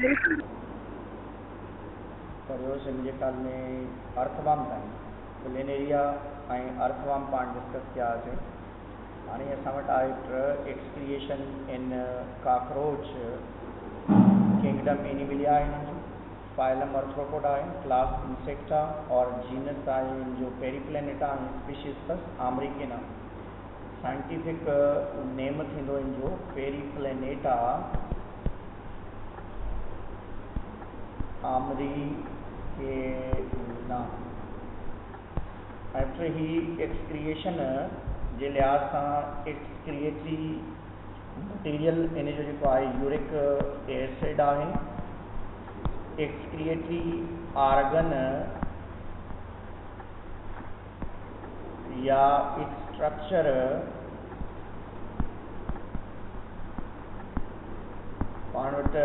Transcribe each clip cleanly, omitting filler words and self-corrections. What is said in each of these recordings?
मुझे काल में अर्थवाम ताईं प्लेनेरिया अर्थवाम पाण डिस्कस किया हाणे असां वटि आहे excretion in cockroach kingdom Animalia है, फाइलम अर्थ्रोपोडा है, क्लास इंसेक्टा और जीनस है जो Periplaneta species plus American scientific name थींदो इन जो पेरिप्लेनेटा अमेरिकेना। आफ्टर ही एक्सक्रिएशन जे लिहाज सां एक्सक्रिएटरी मटीरियल इन जो जेको आहे यूरिक एसिड आहे, एक्सक्रिएटरी आर्गन या स्ट्रक्चर पाण वटि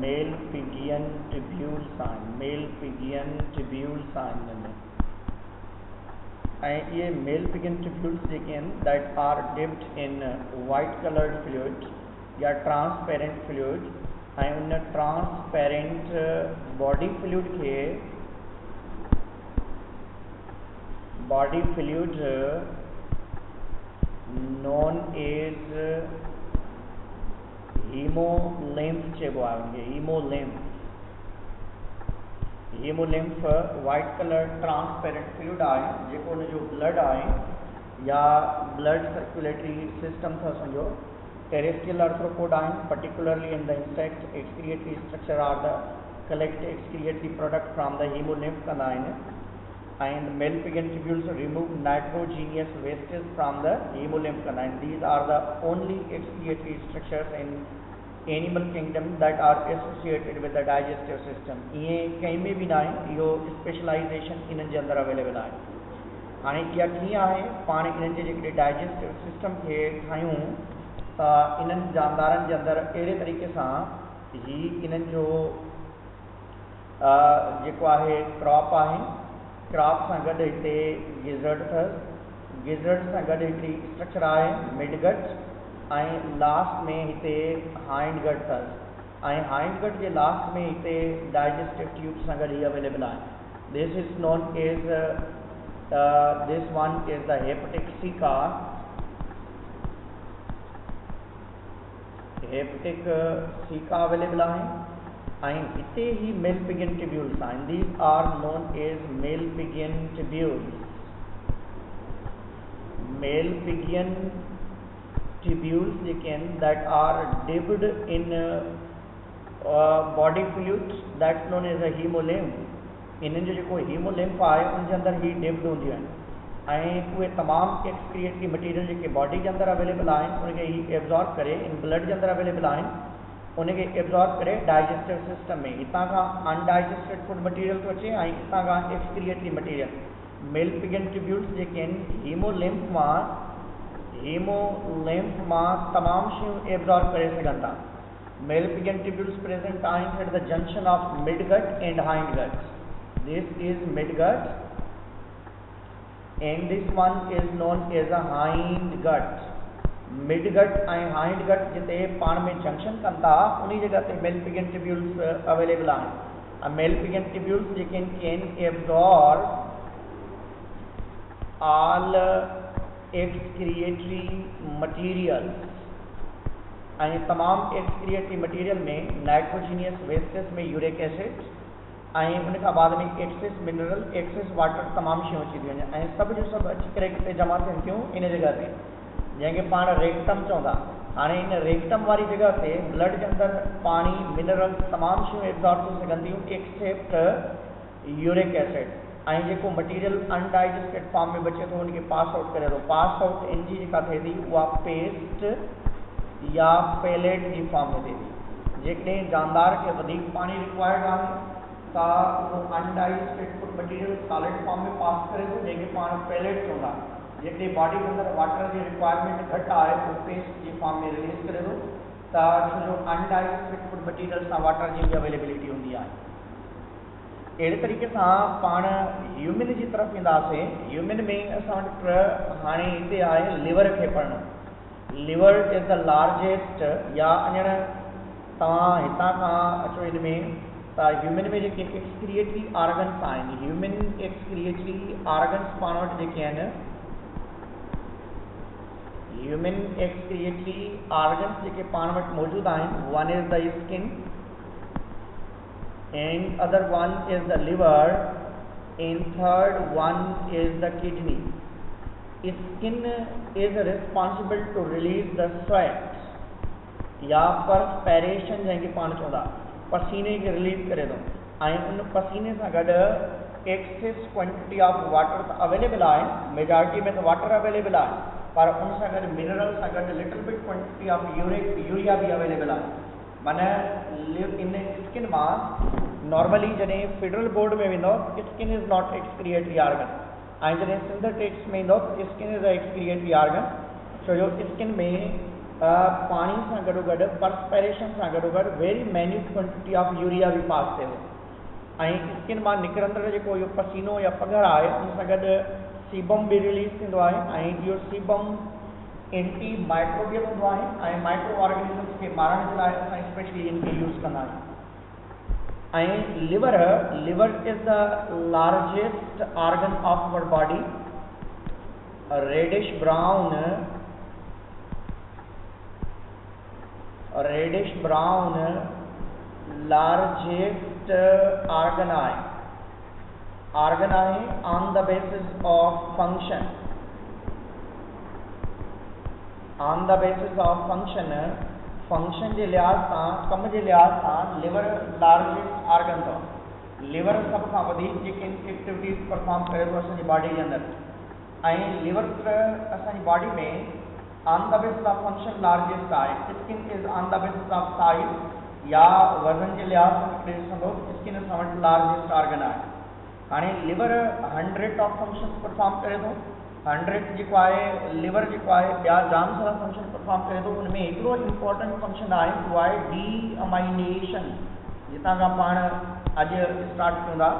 मेल पिगियन ट्यूब्यूल्स आहिनि ऐं इहे मेल पिगियन ट्यूब्यूल्स जेके आहिनि that are dipped in white coloured fluid या ट्रांसपेरेंट फ्लूइड ऐं उन transparent body fluid known as haemolymph चइबो आहे उनखे। Haemolymph white colour transparent fluid आहे जेको उनजो ब्लड आहे या ब्लड सर्कुलेटरी सिस्टम था समझो। टेरेस्ट्रियल अर्थ्रोपोड आहिनि, particularly in the insect excretory structure are the collect excretory product from the haemolymph कंदा आहिनि and male pigeon tubules remove nitrogenous wastes from the hemolymph canal. These are the only excretory structures in animal kingdom that are associated with the digestive system. ये कहीं में भी ना है, यो specialisation इन्हनि जे अंदरि अवेलेबल आहे। हाणे इहा कीअं आहे, पाण इन्हनि जे जेके डाइजेस्टिव सिस्टम खे ठाहियूं त इन्हनि जानदारनि जे अंदरि अहिड़े तरीक़े सां ही इन्हनि जो जेको आहे क्रॉप आहे, क्रॉप सां गॾु हिते गिज़र्ड अथसि, गिज़र्ड सां गॾु हिकिड़ी स्ट्रक्चर आहे मिडगट ऐं लास्ट में हिते हाइंड गट अथसि ऐं हाइंड गट जे लास्ट में हिते डाइजेस्टिव ट्यूब सां गॾु ही अवेलेबल आहे। This is known as this one is the hepatic caeca available आहे ऐं हिते ही मेल पिगियन ट्यूब्यूल्स आहिनि। These are known as Malpighian tubules जेके आहिनि that are dipped in body fluids that's known as a haemolymph. इन्हनि जो जेको हीमोलिम्फ आहे उनजे अंदरि ही डिप्ड हूंदियूं आहिनि ऐं उहे तमामु एक्सक्रिएटरी मटीरियल जेके बॉडी जे अंदरि अवेलेबल आहिनि उनखे ही एब्जॉर्ब करे इन ब्लड जे अंदरि अवेलेबल आहिनि, उनखे एब्जॉर्ब करे डाइजेस्टिव सिस्टम में हितां खां अनडाइजेस्टेड फूड मटीरियल थो अचे ऐं हितां खां excretory material. Malpighian tubules जेके आहिनि हीमोलिम्फ मां तमामु शयूं एब्जॉर्ब करे सघनि था। मेल पिगियन ट्यूब्यूल्स प्रेजेंट आहिनि at the junction of midgut and hind gut. This is midgut and this one is known as a hind gut. Midgut ऐं हाइंड गट जिते पाण में जंक्शन कनि था उन जगह ते मेल पिगियन ट्यूब्यूल्स अवेलेबल आहिनि। मेल पिगियन ट्यूब्यूल्स जेके can absorb all excretory materials ऐं तमामु एक्सक्रिएटरी मटीरियल में नाइट्रोजीनियस वेस्टेस में यूरिक एसिड ऐं उन खां बाद में एक्सेस मिनरल एक्सेस वाटर तमामु शयूं अची थियूं वञनि ऐं सभु जो सभु अची करे किथे जमा थियनि थियूं इन जॻह ते जंहिंखे पाण रेक्टम चवंदा। हाणे इन रेक्टम वारी जॻह ते ब्लड जे अंदरि पाणी मिनरल्स तमामु शयूं एब्जॉर्ब थी सघनि थियूं एक्सेप्ट यूरिक एसिड ऐं जेको मटीरियल अनडाइजेस्टेड फॉर्म में बचे थो उनखे पास आउट करे थो। पास आउट इन जी जेका थिए थी उहा पेस्ट या पेलेट जी फॉर्म में थिए थी। जेकॾहिं जानदार खे वधीक पाणी रिक्वायर्ड आहे त उहो undigested food material solid form में पास करे थो जंहिंखे पाण पेलेट चवंदा। जेकॾहिं बॉडी जे अंदरि वाटर जी रिक्वायरमेंट घटि आहे उहो पेस्ट जी फॉर्म में रिलीज़ करे थो त छो जो अनडाइजेस्टेड फूड मटीरियल सां वाटर जी बि अवेलेबिलिटी हूंदी आहे। अहिड़े तरीक़े सां पाण ह्यूमन जी तरफ़ ईंदासीं। ह्यूमन में असां वटि हाणे हिते आहे लिवर खे पढ़णु। लिवर इज़ द लार्जेस्ट या अञण तव्हां हितां खां अचो इन में त ह्यूमन में जेके एक्सक्रिएटरी ऑर्गन्स आहिनि, ह्यूमन एक्सक्रिएटरी ऑर्गन्स पाण वटि जेके आहिनि, ह्यूमन एक्सक्रिएटरी ऑर्गन्स जेके पाण वटि मौजूदु आहिनि, one is the skin and other one is the liver and third one is the kidney. Skin is responsible to release the sweat या perspiration जंहिंखे पाण चवंदा, पसीने खे रिलीज़ करे थो, ऐं उन पसीने सां गॾु एक्सेस क्वांटिटी ऑफ वाटर त अवेलेबल आहे, मेजॉरिटी में त वाटर अवेलेबल आहे, पर उन सां गॾु मिनरल सां गॾु little bit quantity of urea भी अवेलेबल आहे. माना इन स्किन मां नॉर्मली जॾहिं फेडरल बोर्ड में वेंदो skin is not excretory organ, ऐं जॾहिं सिंध टेक्स्ट में ईंदो skin is a excretory organ, छो जो स्किन में पानी सां गॾोगॾु परस्पेरेशन सां गॾोगॾु वेरी मैन्यूट क्वांटिटी ऑफ यूरिया भी पास थिए थो, ऐं स्किन मां निकिरंदड़ जेको इहो पसीनो या पघर आहे उन सां गॾु सीबम भी रिलीज़ थींदो आहे, ऐं इहो सीबम एंटी माइक्रोबियल हूंदो आहे, ऐं माइक्रो ऑर्गेनिजम्स खे मारण जे लाइ असां स्पेशली इनखे यूज़ कंदा आहियूं. ऐं liver is the largest organ of our body, reddish brown largest organ आहे on the basis of function. Function जे लिहाज़ सां, कम जे लिहाज़ सां लिवर लार्जेस्ट ऑर्गन अथव. लिवर सभ खां वधीक जेके एक्टिविटीज़ परफॉर्म करे थो असांजी बॉडी जे अंदरि, ऐं लिवर असांजी बॉडी में on the basis of function largest आहे. Skin is on the basis of size या वज़न जे लिहाज़ सां ॾिसंदो स्किन असां वटि लार्जेस्ट ऑर्गन आहे. हाणे लिवर 100 ऑफ फंक्शन्स परफॉर्म करे थो. 100 जेको आहे लिवर जेको आहे ॿिया जाम सारा फंक्शन परफॉर्म करे थो. उनमें हिकिड़ो इम्पोर्टेंट फंक्शन आहे, उहो आहे डी अमाइनेशन. जितां खां पाण अॼु स्टार्ट कयूं था,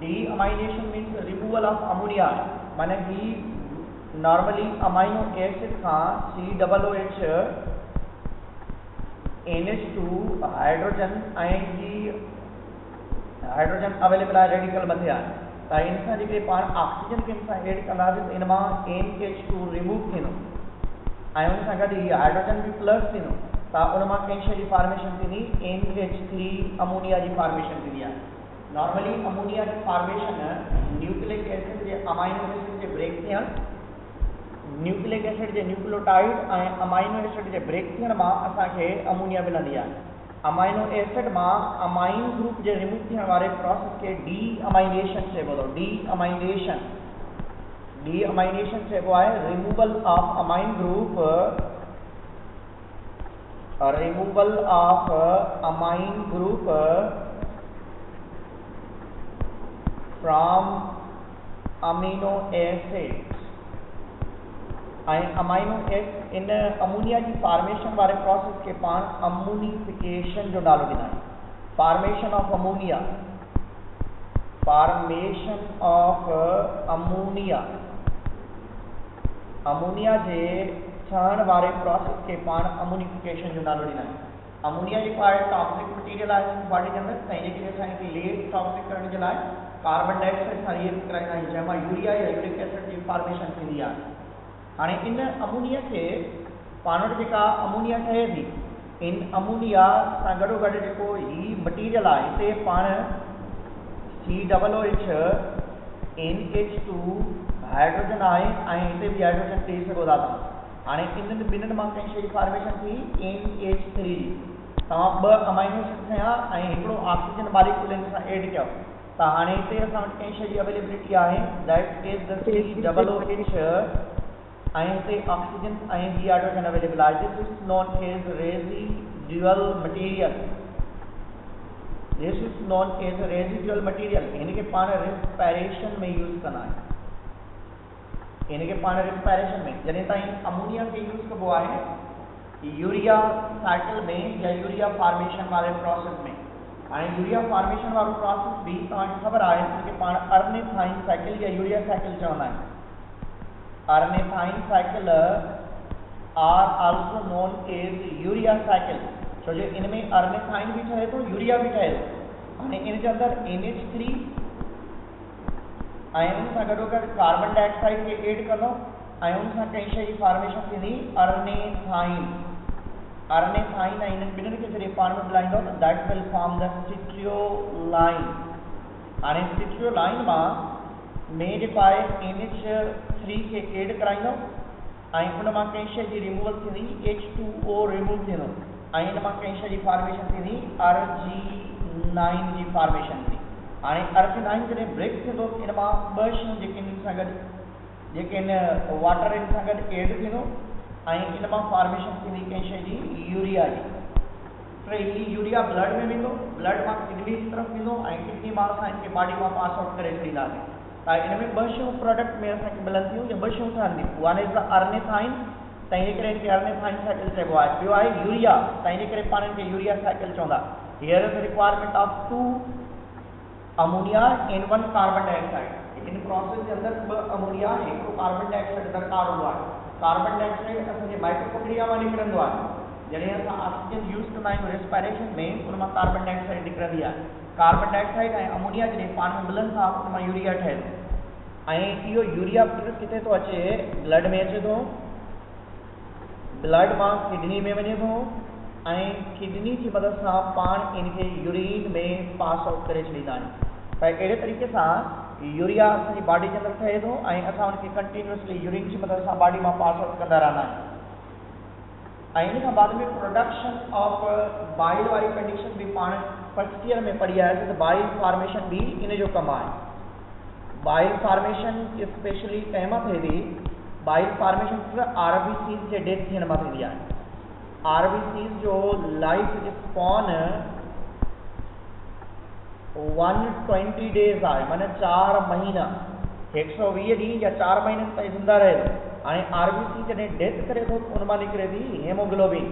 D amination means removal of ammonia. माना ही नॉर्मली अमाइनो एसिड खां COOH NH2 हाइड्रोजन ऐं जी हाइड्रोजन अवेलेबल आहे, रेडिकल मथे आहे, त इन सां जेके पाण ऑक्सीजन खे इन सां एड कंदासीं त इन मां NH2 रिमूव थींदो, ऐं उन सां गॾु हीअ हाइड्रोजन भी प्लस थींदो, त उन मां कंहिं शइ जी फॉर्मेशन थींदी, NH3 अमोनिया जी फॉर्मेशन थींदी आहे. नॉर्मली अमोनिया जी फॉर्मेशन न्यूक्लिक एसिड जे अमाइनो एसिड जे ब्रेक थियण, न्यूक्लिक एसिड जे न्यूक्लियोटाइड ऐं अमाइनो एसिड जे ब्रेक थियण मां असांखे अमोनिया मिलंदी आहे. अमाइनो एसिड मां अमाइन ग्रुप जे रिमूव थियण वारे प्रोसेस खे डी अमाइनेशन चइबो अथव. डी अमाइनेशन चइबो आहे removal of amine group from amino acid. ऐं अमाइनो एसिड इन अमोनिया जी फॉर्मेशन वारे प्रोसेस खे पाण अमोनिफिकेशन जो नालो ॾींदा आहियूं. फॉर्मेशन ऑफ अमोनिया जे ठहण वारे प्रोसेस खे पाण अमोनिफिकेशन जो नालो ॾींदा आहियूं. अमोनिया जेको आहे टॉक्सिक मटीरियल आहे बॉडी जे अंदरि, ऐं जेके असांखे लेट टॉक्सिक करण जे लाइ कार्बन डाइऑक्साइड सां रिएक्ट कराईंदा आहियूं, जंहिंमां यूरिया या यूरिक एसिड जी फॉर्मेशन थींदी आहे. हाणे इन अमोनिया खे पाण वटि जेका अमोनिया ठहे थी, इन अमोनिया सां गॾोगॾु जेको ही मटीरियल आहे, हिते पाण COOH NH2 हाइड्रोजन आहे, ऐं हिते बि हाइड्रोजन ॾेई सघो था तव्हां. हाणे इन्हनि ॿिन्हिनि मां कंहिं शइ जी फॉर्मेशन थी NH3 जी. तव्हां 2 अमाइनो एसिड खयां ऐं हिकिड़ो ऑक्सीजन मॉलिक्यूल इन सां एड कयो, त हाणे हिते असां वटि कंहिं शइ जी अवेलेबिलिटी आहे, दैट इज़ द COOH, ऐं हिते ऑक्सीजन ऐं डी हाइड्रोजन अवेलेबल आहे. This is known as residual material. हिनखे पाण रिस्पायरेशन में यूज़ कंदा आहियूं. जॾहिं ताईं अमोनिया खे यूज़ कबो आहे यूरिया साइकिल में या यूरिया फॉर्मेशन वारे प्रोसेस में. हाणे यूरिया फॉर्मेशन वारो प्रोसेस भी तव्हांखे ख़बर आहे कि पाण अर्नेथाइन साइकिल या यूरिया साइकिल चवंदा आहियूं. Arnethine cycle are also known as urea cycle. छो जो इनमें अर्नेथाइन भी ठहे थो, यूरिया भी ठहे थो। हाणे इन जे अंदरि NH3 ऐं उन सां गॾोगॾु कार्बन डाइऑक्साइड खे ऐड कंदो ऐं उन सां कंहिं शइ जी फॉर्मेशन थींदी अर्नेथाइन। अर्नेथाइन ऐं इन्हनि ॿिन्हिनि खे जॾहिं पाण में मिलाईंदो त दैट विल फॉर्म द स्टिट्रियोलाइन। हाणे स्टिट्रियोलाइन मां में जेको आहे NH3 खे ऐड कराईंदो ऐं उन मां कंहिं शइ जी रिमूवल थींदी, H2O रिमूव थींदो ऐं इन मां कंहिं शइ जी फॉर्मेशन थींदी अर्जिनाइन जी फॉर्मेशन थींदी। हाणे अर्जिनाइन जॾहिं ब्रेक थींदो इन मां ॿ शयूं जेके इन सां गॾु जेके इन वाटर इन सां गॾु ऐड थींदो ऐं इन मां फॉर्मेशन थींदी कंहिं शइ जी यूरिया जी। फिर ही यूरिया ब्लड में वेंदो, ब्लड मां किडनी जी तरफ़ वेंदो ऐं किडनी मां असां इनखे बॉडी मां पास आउट करे छॾींदासीं। त इन में ॿ शयूं प्रोडक्ट में असांखे मिलनि थियूं या ॿ शयूं ठहंदियूं। वन इज़ द अर्नेथाइन, त इन करे इनखे अर्नेथाइन साइकिल चइबो आहे। ॿियो आहे यूरिया, त इन करे पाण इनखे यूरिया साइकिल चवंदा। Here is the requirement of 2 ammonia and 1 carbon dioxide. In process के अंदर 2 अमोनिया हिकिड़ो कार्बन डाइऑक्साइड दरकार हूंदो आहे। कार्बन डाइऑक्साइड असांजे माइटोकॉन्ड्रिया मां निकिरंदो आहे। जॾहिं असां ऑक्सीजन यूज़ कंदा आहियूं रेस्पिरेशन में उन मां कार्बन डाइऑक्साइड निकिरंदी आहे। कार्बन डाइऑक्साइड ऐं अमोनिया जॾहिं पाण में मिलनि था उन मां यूरिया ठहे थो ऐं इहो यूरिया किथे थो अचे, ब्लड में अचे थो, ब्लड मां किडनी में वञे थो ऐं किडनी जी मदद सां पाण इनखे यूरिन में पास आउट करे छॾींदा आहियूं। त अहिड़े तरीक़े सां यूरिया असांजी बॉडी जे अंदरि ठहे थो ऐं असां उनखे कंटिन्यूअसली यूरिन जी मदद सां बॉडी मां पास आउट कंदा रहंदा आहियूं। ऐं इन खां बाद में प्रोडक्शन ऑफ बाइल वारी कंडीशन बि पाण फर्स्ट ईयर में पढ़ी आयासीं त बाइल फॉर्मेशन बि इन जो कमु आहे। बाइल फॉर्मेशन स्पेशली कंहिं मां थिए थी, बाइल फॉर्मेशन RBCs जे डेथ थियण मां थींदी आहे। RBCs जो लाइफ स्पॉन 120 डेज आहे, माना 4 महीना, 120 ॾींहं या 4 महीननि ताईं ज़िंदा रहे थो। हाणे RBC जॾहिं डेथ करे थो उन मां निकिरे थी हेमोग्लोबिन।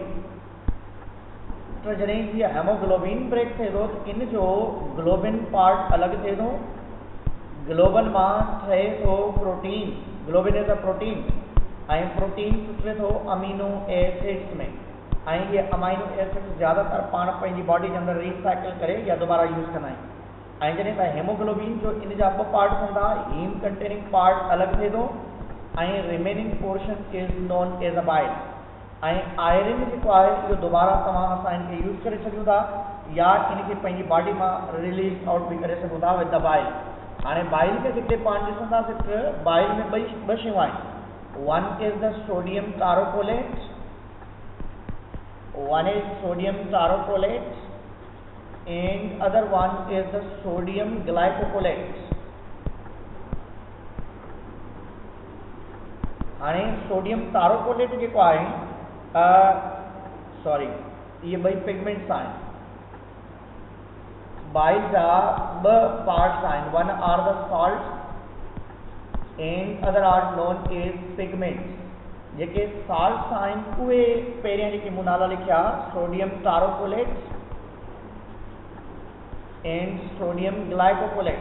त जॾहिं हीअ हेमोग्लोबिन ब्रेक थिए थो त इन जो ग्लोबिन पार्ट अलॻि थिए थो, ग्लोबन मां ठहे थो protein. Globin is a protein ऐं प्रोटीन टुटे थो अमीनो एसिड्स में ऐं ये अमाइनो एसिड्स ज़्यादातर पाण पंहिंजी बॉडी जे अंदरि रिसाइकिल करे या दोबारा यूज़ कंदा आहियूं। ऐं जॾहिं त हेमोग्लोबिन जो इन जा 2 पार्ट हूंदा, हीम कंटेनिंग पार्ट अलॻि थिए थो ऐं remaining portion is known as a bile. ऐं आयरन जेको आहे इहो दोबारा असां इनखे यूज़ करे सघूं था या इनखे पंहिंजी बॉडी मां रिलीज आउट बि करे सघूं था विद द बाइल। हाणे बाइल खे जेके पाण ॾिसंदासीं त बाइल में ॿ शयूं आहिनि। One is the sodium taurocholate, one is sodium tarocolate and other one is the sodium glycocolate. हाणे सोडियम टारोकोलेट जेको आहे ये ॿई पिगमेंट्स आहिनि। बाइल जा 2 पार्ट्स आहिनि, one are the salt and other are known as pigments. जेके salts आहिनि उहे पहिरियां जेके मूं नाला लिखिया sodium taurocholate and sodium glycocholate.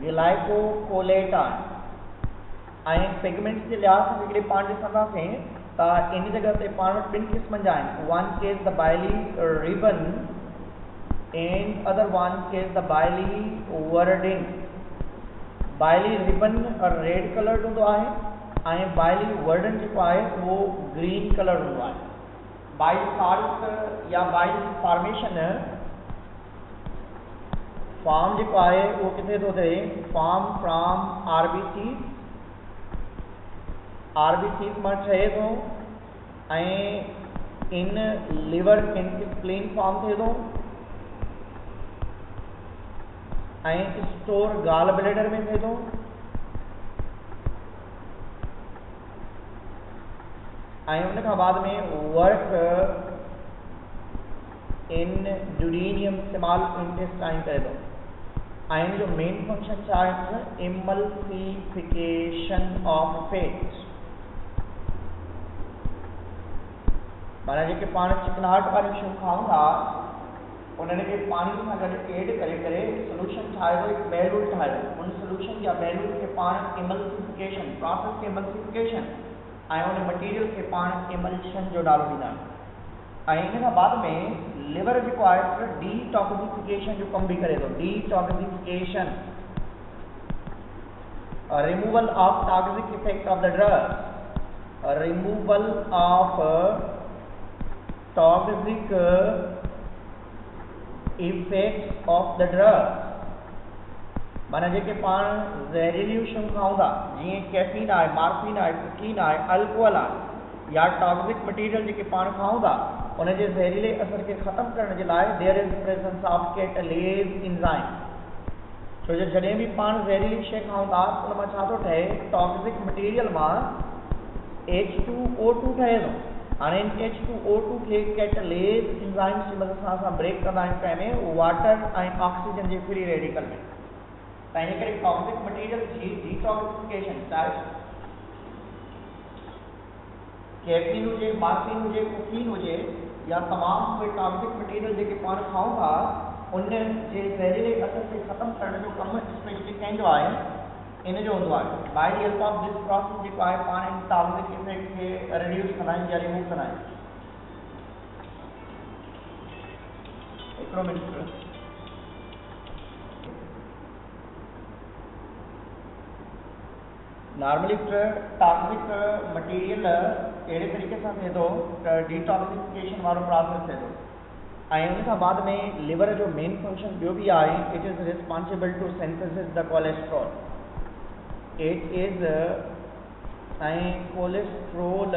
Glycocholate आहे ऐं पिगमेंट्स जे लिहाज़ सां जेकॾहिं पाण ॾिसंदासीं त इन जॻह ते पाण वटि 2 क़िस्मनि जा आहिनि। One is the bilirubin and other one is the biliverdin. Bilirubin red colour हूंदो आहे ऐं बाइली वर्डन जेको आहे उहो ग्रीन कलर हूंदो आहे। बाइल साल्ट या बाइल फॉर्मेशन फॉर्म जेको आहे उहो किथे थो थिए, फॉर्म फ्रॉम RBCs मां ठहे थो ऐं in liver in spleen form थिए थो ऐं स्टोर गाल ब्लेडर में थिए थो ऐं उन खां बाद में वर्क इन ड्यूडेनियम स्मॉल इंटेस्टाइन करे थो ऐं इन जो मेन फंक्शन छा आहे? Emulsification of fat. माना जेके पाण चिकनाहट वारियूं शयूं खाऊं था उन्हनि खे पाणी सां गॾु एड करे सोल्यूशन ठाहे थो, हिकु बेलूल ठाहे थो। उन सोल्यूशन या बेलूल खे पाण इमल्सिफिकेशन प्रोसेस खे इमल्सिफिकेशन ऐं उन मटीरियल खे पाण एमल्शन जो नालो ॾींदा आहियूं। ऐं इन खां बाद में लिवर जेको आहे डीटॉक्सिफिकेशन जो कमु बि करे थो। डीटॉक्सिफिकेशन, removal of toxic effect of the drug, removal of toxic effects of the drug। माना जेके पाण ज़हरीलियूं शयूं खाऊं था, जीअं कैफीन आहे, मार्फिन आहे, कोकीन आहे, अल्कोहल आहे, या टॉक्सिक मटीरियल जेके पाण खाऊं था, उन जे ज़हरीले असर खे ख़तमु करण जे लाइ there is presence of catalase enzyme. छो जो जॾहिं बि पाण ज़हरीली शइ खाऊं था, उन मां छा थो ठहे, टॉक्सिक मटीरियल मां H2O2 ठहे थो। हाणे इन H2O2 खे कैटलेज एंजाइम्स जी मदद सां असां ब्रेक कंदा आहियूं कंहिंमें, वाटर ऐं ऑक्सीजन जे फ्री रेडिकल में। त इन करे टॉक्सिक मटीरियल जी डिटॉक्सिफिकेशन, चाहे कैफीन हुजे, मार्फिन हुजे, कोकीन हुजे, या तमामु उहे टॉक्सिक मटीरियल जेके पाण खाऊं था, उन जे ज़हरीले असर खे ख़तमु करण जो कमु स्पेशली कंहिंजो आहे, इन जो हूंदो आहे। By the help of this process जेको आहे, पाण इन टॉक्सिक इफेक्ट खे रिड्यूस कंदा आहियूं या रिमूव कंदा आहियूं। हिकिड़ो मिनट। नॉर्मली टॉक्सिक मटीरियल अहिड़े तरीक़े सां थिए थो त डिटॉक्सिफिकेशन वारो प्रोसेस थिए थो, ऐं उन खां बाद में लिवर जो मेन फंक्शन ॿियो बि आहे। It is responsible to synthesis the cholesterol. It is ऐं कोलेस्ट्रोल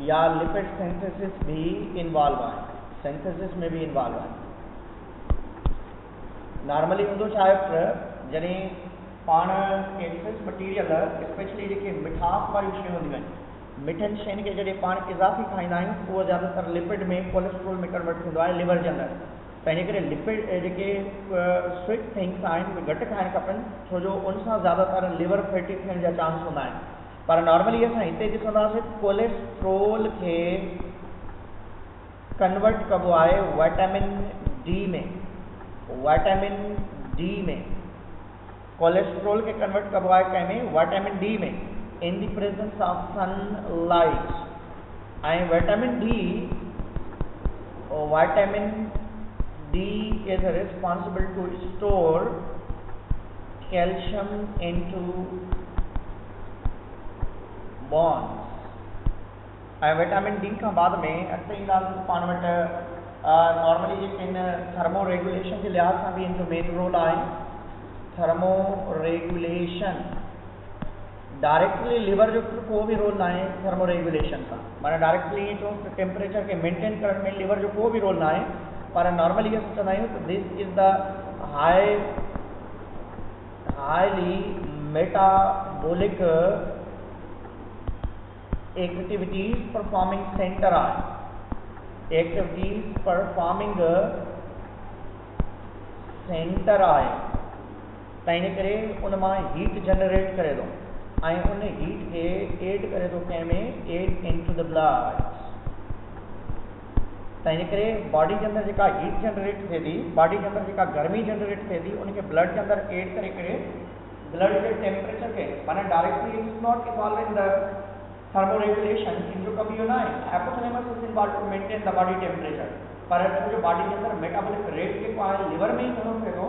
या लिपिड सिंथेसिस भी इन्वॉल्व आहे, सिंथेसिस में भी इन्वॉल्व आहे। नॉर्मली हूंदो छा आहे, जॾहिं पाण एक्सेस मटीरियल स्पेशली जेके मिठास वारियूं शयूं हूंदियूं आहिनि, मिठनि शयुनि खे जॾहिं पाण इज़ाफ़ी खाईंदा आहियूं, उहो ज़्यादातर लिपिड में कोलेस्ट्रोल में कन्वर्ट थींदो आहे लिवर जे अंदरि। त इन करे लिपिड जेके स्वीट थिंग्स आहिनि उहे घटि खाइणु खपनि, छो जो उन सां ज़्यादातर लिवर फैटी थियण जा चांस हूंदा आहिनि। पर नॉर्मली असां हिते ॾिसंदासीं कोलेस्ट्रोल खे कन्वर्ट कबो आहे विटामिन डी में। विटामिन डी में कोलेस्ट्रोल के कन्वर्ट कबो आहे कंहिंमें, विटामिन डी में, in the presence of sunlight. ऐं vitamin D is responsible to store calcium into bones. ऐं विटामिन डी खां बाद में अॻिते ईंदासीं पाण वटि नॉर्मली जेके इन थर्मो रेगुलेशन जे लिहाज़ सां बि इन जो मेन रोल आहे। थर्मो रेगुलेशन डायरेक्टली लिवर जो को भी रोल ना है थर्मो रेगुलेशन का, माना डायरेक्टली जो टेम्परेचर के मेंटेन करण में लिवर जो को भी रोल ना है। पर नॉर्मली ये सोचंदा आहियूं तो this is the highly metabolic activities performing centre आहे। एक्टिविटीज परफॉर्मिंग सेंटर आहे, त इन करे उन मां हीट जनरेट करे थो ऐं उन हीट खे एड करे थो कंहिंमें, एड इनटू द ब्लड। त इन करे बॉडी के अंदर जेका हीट जनरेट थिए थी, बॉडी के अंदर जेका गर्मी जनरेट थिए थी, उनखे ब्लड के अंदर एड करे ब्लड के टेम्परेचर के, माना directly it is not involve in the thermo regulation. इन जो कम इहो न आहे, hypothalamus is involve to maintain the body temperature. पर जो बॉडी के अंदर मेटाबॉलिक रेट जेको आहे लिवर में ई घणो थिए थो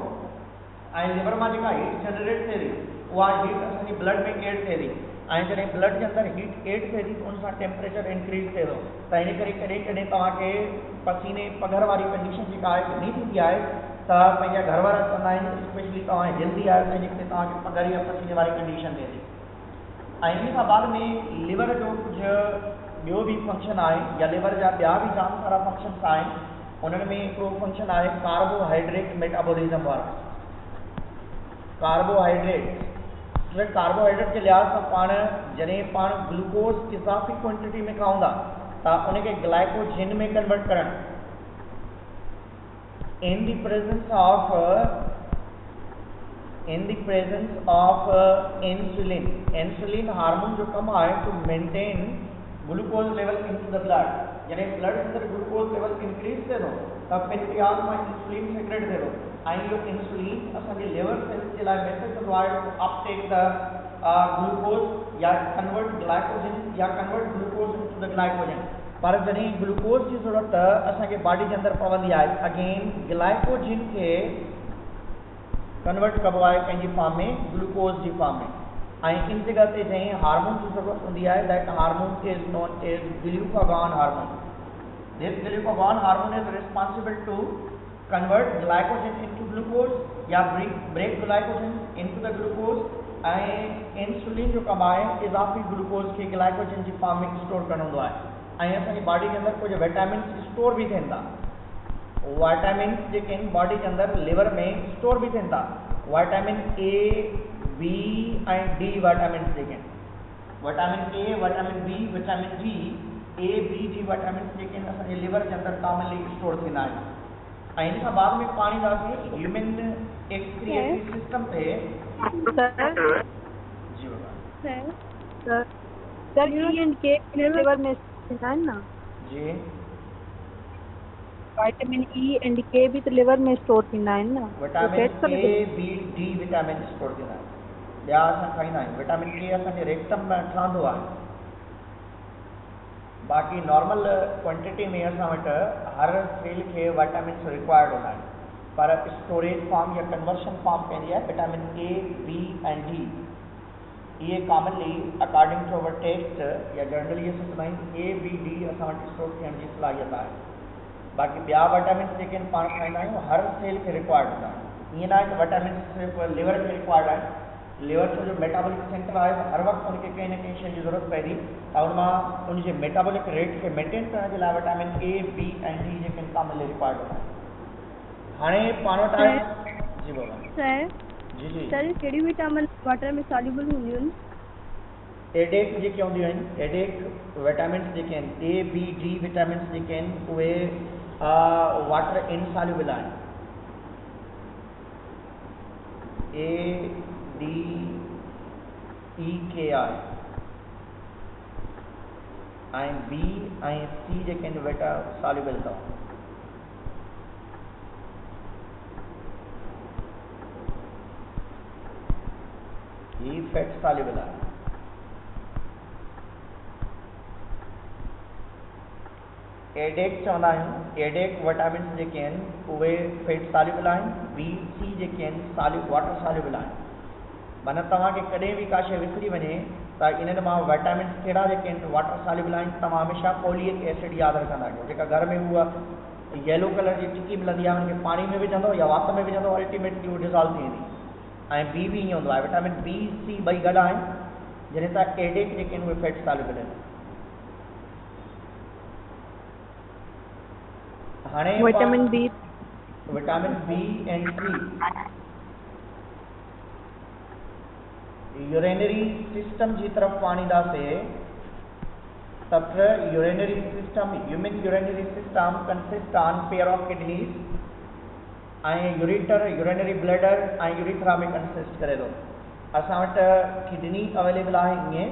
ऐं लिवर मां जेका हीट जनरेट थिए थी उहा हीट असांजी ब्लड में एड थिए थी ऐं जॾहिं ब्लड के अंदर हीट एड थिए थी उन सां टेम्परेचर इंक्रीज थिए थो। त इन करे कॾहिं कॾहिं तव्हांखे पसीने पघर वारी कंडीशन जेका आहे घणी थींदी आहे त पंहिंजा घर वारा चवंदा आहिनि, स्पेशली तव्हां हेल्दी आहियो त जेकॾहिं तव्हांखे पघर या पसीने वारी कंडीशन थिए थी। ऐं इन खां बाद में लिवर जो कुझु ॿियो बि फंक्शन आहे या लिवर जा ॿिया बि जाम सारा फंक्शन्स आहिनि। उन्हनि में हिकिड़ो फंक्शन आहे कार्बोहाइड्रेट मेटाबॉलिज्म वारो। कार्बोहाइड्रेट के लिहाज सां पाण जॾहिं पाण ग्लूकोज इज़ाफ़ी क्वांटिटी में खाऊं था त उनखे ग्लाइकोजन में कन्वर्ट करणु in the presence of insulin. Insulin hormone जो कम आहे to maintain glucose level into the blood. जॾहिं ब्लड के अंदर ग्लूकोज लेवल इंक्रीज थिए थो त पेनक्रियास मां इंसुलिन सेक्रेट थिए थो ऐं इहो इंसुलिन असांजे लिवर सेल्स जे लाइ मैसेज कंदो आहे टू अपटेक द ग्लूकोज या कन्वर्ट ग्लाइकोजन या convert glucose into the glycogen. पर जॾहिं ग्लूकोज की ज़रूरत असांखे बॉडी के अंदर पवंदी आहे, अगेन ग्लाइकोजन के कन्वर्ट कबो आहे पंहिंजी फॉर्म में ग्लूकोज की फॉर्म में। इन जगह ते जैं हार्मोन की ज़रूरत होंदी है, that hormone is known as glucagon hormone. This glucagon hormone is responsible to convert glycogen into glucose या break glycogen into the glucose. Insulin जो कम है इजाफी ग्लूकोज के ग्लाइकोजन की फॉर्म में स्टोर करणो होंदो आहे। असांजी बॉडी के अंदर कुछ विटामिन स्टोर भी थियनि था। विटामिन जेके बॉडी के अंदर लिवर में स्टोर भी थियनि था। Vitamin A, B and D vitamin जेके vitamin A, vitamin B, vitamin D, A B D vitamin जेके असांजे लिवर के अंदर कॉमनली स्टोर थींदा आहिनि। इन खां बाद में पाणी दासीं ह्यूमन एक्सक्रीटरी सिस्टम पे। जी बाबा सर ई एंड के लिवर में है ना जी। विटामिन ई एंड के भी तो लिवर में स्टोर थींदा आहिनि न। Vitamin A, B, D vitamin store थींदा आहिनि। ॿिया असां खाईंदा आहियूं। विटामिन के असांजे रेक्टम में ठहंदो आहे। बाक़ी नॉर्मल क्वांटिटी में असां वटि हर सेल के विटामिन रिक्वायर्ड हूंदा आहिनि, पर स्टोरेज फॉर्म या कन्वर्शन फॉर्म कंदी आहे vitamin A, B and D. ये commonly according to our taste या जनरली असां चवंदा आहियूं ए, बी, डी असां वटि स्टोर थियण जी सलाहियत आहे। बाक़ी ॿिया विटामिन जेके पाण खाईंदा आहियूं हर सेल खे रिक्वायर्ड हूंदा आहिनि। ईअं न आहे कि विटामिन सिर्फ़ु लिवर खे रिक्वायर्ड आहे। लिवर जो मेटाबॉलिक सेंटर आहे, हर वक्त उनके कहीं न कहीं शइ जी ज़रूरत पए थी, और उनके मेटाबॉलिक रेट के मेंटेन करने के लिए vitamin A, B and D जेके कॉमनली रिक्वायर्ड हूंदा आहिनि। हाणे पाण वटि आहे जी बाबा सर जी जी सर कहिड़ी विटामिन वाटर में सॉल्युबल हूंदियूं आहिनि? एडेक जेके हूंदियूं आहिनि, एडेक विटामिन जेके आहिनि ए, बी, डी विटामिन जेके आहिनि उहे वाटर इनसॉल्युबल आहिनि। ए, डी, ई, के आहे ऐं बी ऐं सी जेके आहिनि वेटा सॉल्युबल अथव। ही फैट सॉल्युबल आहे। एडेक चवंदा आहियूं, एडेक विटामिन जेके आहिनि उहे फैट सॉल्युबल आहिनि। बी, सी जेके आहिनि वाटर सॉल्युबल आहिनि। माना तव्हांखे कॾहिं बि का शइ विसरी वञे त इन्हनि मां विटामिन कहिड़ा जेके आहिनि वाटर सॉल्युबल आहिनि, तव्हां हमेशह फोलिक एसिड यादि रखंदा आहियो। जेका घर में उहा येलो कलर जी टिकी मिलंदी आहे उनखे पाणी में विझंदो या वात में विझंदो, अल्टीमेटली उहो डिज़ोल्व थी वेंदी। ऐं बी बि ईअं हूंदो आहे, विटामिन बी, सी ॿई गॾु आहिनि जॾहिं त एडेक जेके आहिनि उहे फैट सॉल्युबल आहिनि। हाणे vitamin B and C urinary system की तरफ पाणींदासीं त urinary system, human urinary system consist on pair of kidneys ऐं यूरिटर, यूरिनरी ब्लैडर ऐं यूरिथ्रा में कंसिस्ट करे थो। असां वटि किडनी अवेलेबल आहे ईअं,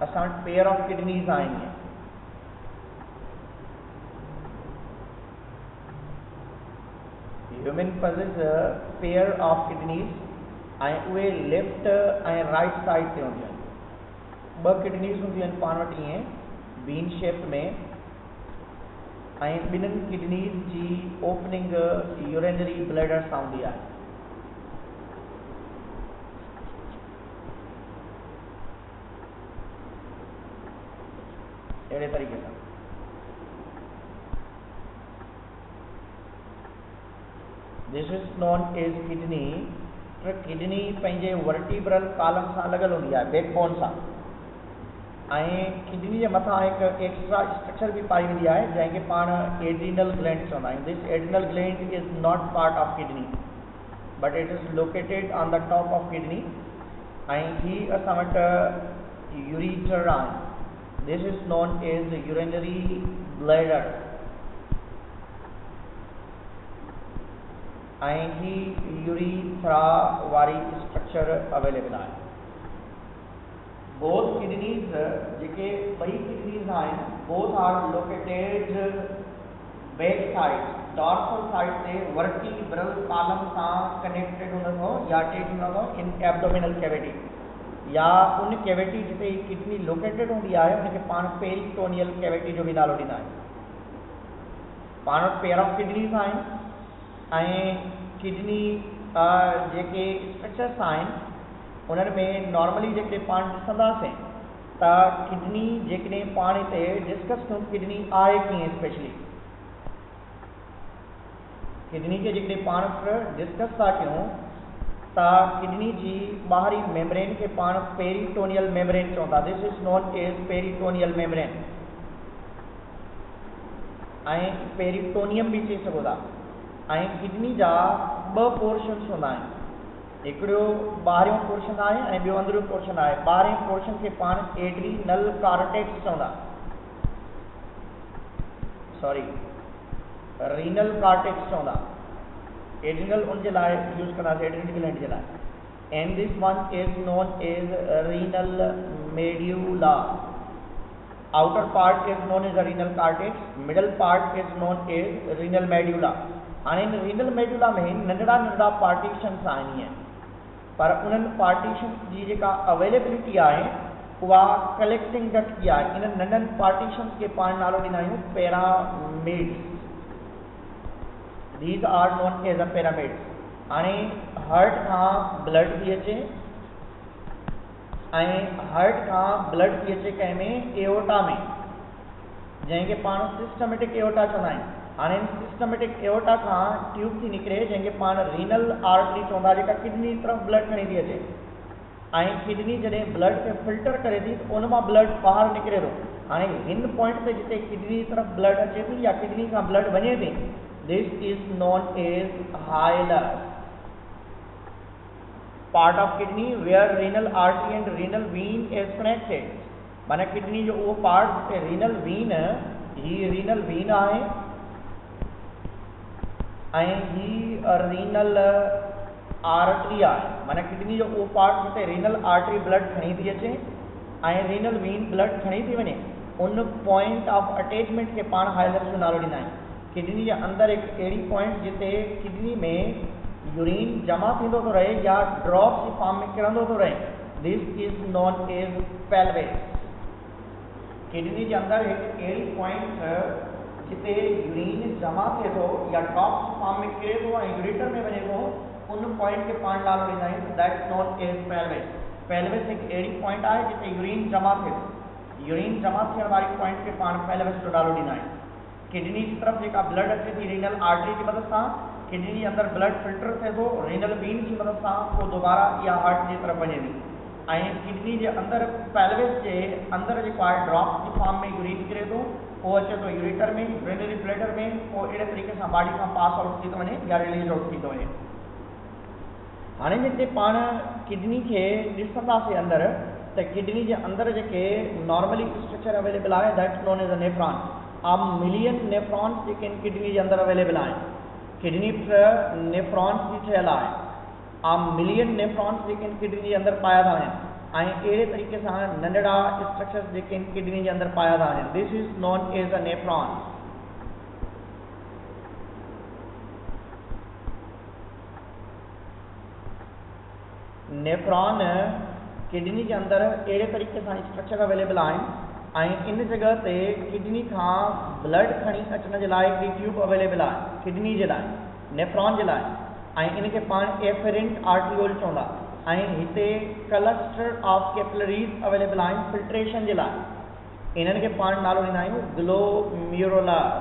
असां वटि पेयर ऑफ किडनीज आहिनि ईअं। Human possess pair of kidneys ऐं उहे लेफ्ट ऐं राइट साइड ते हूंदियूं आहिनि। ॿ किडनीज़ हूंदियूं आहिनि पाण वटि ईअं बीन शेप में, ऐं ॿिन्हिनि किडनीज़ जी ओपनिंग यूरिनरी ब्लैडर सां हूंदी आहे। अहिड़े तरीक़े सां this is known as kidney. Kidney पंहिंजे वर्टिब्रल कॉलम सां लॻल हूंदी आहे, बैकबोन सां, ऐं किडनी जे मथां हिकु एक्स्ट्रा स्ट्रक्चर भी पाई वेंदी आहे जंहिंखे पाण एड्रीनल ग्लैंड चवंदा आहियूं। This adrenal gland is not part of kidney but it is located on the top of kidney, ऐं ही असां वटि यूरिटर आहे। This is known as urinary bladder, ऐं ही यूरिथ्रा वारी स्ट्रक्चर अवेलेबल आहे। बोथ किडनीज जेके ॿई किडनीज आहिनि both are located back side, dorsal side ते वर्टिब्रल कॉलम सां कनेक्टेड हूंदो या अटैच हूंदो इन एब्डोमिनल कैविटी। या उन कैविटी जिते किडनी लोकेटेड होंदी आहे उनखे पाण पेरिटोनियल कैविटी जो भी नालो ॾींदा आहियूं। पाण वटि पेयर ऑफ किडनीस आहिनि ऐं किडनी जेके स्ट्रक्चर्स आहिनि उन्हनि में नॉर्मली जेके पाण ॾिसंदासीं त किडनी जेकॾहिं पाण हिते डिस्कस कयूं किडनी आहे कीअं, स्पेशली किडनी खे जेकॾहिं पाण डिस्कस था कयूं त किडनी जी ॿाहिरी मेम्ब्रेन खे पाण पेरिटोनियल मेम्ब्रेन चऊं था। This is known as peritoneal membrane ऐं पेरिटोनियम भी चई सघो था। ऐं किडनी जा ॿ पोर्शन्स हूंदा आहिनि, हिकिड़ो ॿाहिरियों पोर्शन आहे ऐं ॿियो अंदरियों पोर्शन आहे। ॿाहिरें पोर्शन खे पाण एड्रीनल कार्टेक्स चवंदा, सॉरी रीनल कार्टेक्स चवंदा। एड्रीनल उनजे लाइ यूज़ कंदासीं, एड्रीनल ग्लैंड जे लाइ। And this one is known as renal medulla. Outer part is known as renal cortex, middle part is known as renal medulla. हाणे इन renal medulla में नंढड़ा नंढड़ा partitions आहिनि ईअं, पर उन्हनि पार्टीशन्स जी जेका अवेलेबिलिटी आहे उहा कलेक्टिंग डक्ट जी आहे। इन्हनि नंढनि पार्टीशन्स खे पाण नालो ॾींदा आहियूं pyramids. These are known as a pyramids. हाणे हार्ट खां ब्लड थी अचे ऐं हार्ट खां ब्लड थी अचे कंहिंमें एओर्टा में, जंहिंखे पाण सिस्टमेटिक एओर्टा चवंदा आहियूं। हाणे सिस्टमेटिक एओर्टा खां ट्यूब थी निकिरे जंहिंखे पाण रीनल आर्टरी चवंदा, जेका किडनी जी तरफ़ ब्लड खणी थी अचे। ऐं किडनी जॾहिं ब्लड खे फिल्टर करे थी त उन मां ब्लड ॿाहिरि निकिरे थो। हाणे हिन पॉइंट ते जिते किडनी जी तरफ़ ब्लड अचे थी या किडनी खां ब्लड वञे थी, this is known as hilus, part of kidney where renal artery and renal vein is connected. माना किडनी जो उहो पार्ट जिते रीनल वीन, ही रीनल वीन आहे ऐं ही रीनल आर्टरी आहे। माना किडनी जो उहो पार्ट जिते रीनल आर्टरी ब्लड खणी थी अचे ऐं रीनल वीन ब्लड खणी थी वञे, उन पॉइंट ऑफ अटैचमेंट खे पाण हाइलस जो नालो ॾींदा आहियूं। किडनी जे अंदरि हिकु अहिड़ी पॉइंट जिते किडनी में यूरिन जमा थींदो थो रहे या ड्रॉप्स जी फॉर्म में किरंदो थो रहे, this is known as pelvis. Kidney जे अंदरि हिकु अहिड़ी पॉइंट जिते यूरिन जमा थिए थो या ड्रॉप्स जी फॉर्म में किरे थो ऐं यूरेटर में वञे थो, उन पॉइंट खे पाण नालो ॾींदा आहियूं, that known as pelvis. Pelvis हिकु अहिड़ी पॉइंट आहे जिते यूरिन जमा थिए थो। यूरिन जमा थियण वारी पॉइंट खे पाण पेल्विस जो नालो ॾींदा आहियूं। किडनी की तरफ जेका ब्लड अचे थी रीनल आर्टरी की मदद सां, किडनी जे अंदरि ब्लड फिल्टर थिए थो रीनल वीन की मदद सां, पोइ दोबारा इहा हार्ट जी तरफ वञे थी। ऐं किडनी जे अंदरि पेल्विस जे अंदरि जेको आहे ड्रॉप जी फॉर्म में यूरिन किरे थो, पोइ अचे थो यूरेटर में, यूरिनरी ब्लैडर में, पोइ अहिड़े तरीक़े सां बॉडी खां पास आउट थी थो वञे या रिलीज आउट थी थो वञे। हाणे जिते पाण किडनी खे ॾिसंदासीं अंदरि, त किडनी जे अंदरि जेके नॉर्मली स्ट्रक्चर अवेलेबल आहे, that known as a nephron. Million nephrons जेके किडनी जे अंदरि अवेलेबल आहिनि, किडनी नेफ्रॉन्स जी ठहियल आहे। मिलियन नेफ्रॉन्स जेके किडनी जे अंदरि पाया था वञनि ऐं अहिड़े तरीक़े सां नंढड़ा स्ट्रक्चर्स जेके किडनी जे अंदरि पाया था वञनि, this is known as a nephron. Nephron kidney जे अंदरि अहिड़े तरीक़े सां स्ट्रक्चर अवेलेबल आहिनि ऐं इन जॻह ते किडनी खां ब्लड खणी अचण जे लाइ हिकिड़ी ट्यूब अवेलेबल आहे किडनी जे लाइ, नेफ्रॉन जे लाइ, ऐं इनखे पाण एफेरेंट आर्ट्रियोल चवंदा। ऐं हिते क्लस्टर ऑफ कैपिलरीज अवेलेबल आहिनि फिल्ट्रेशन जे लाइ, इन्हनि खे पाण नालो ॾींदा आहियूं glomerulus.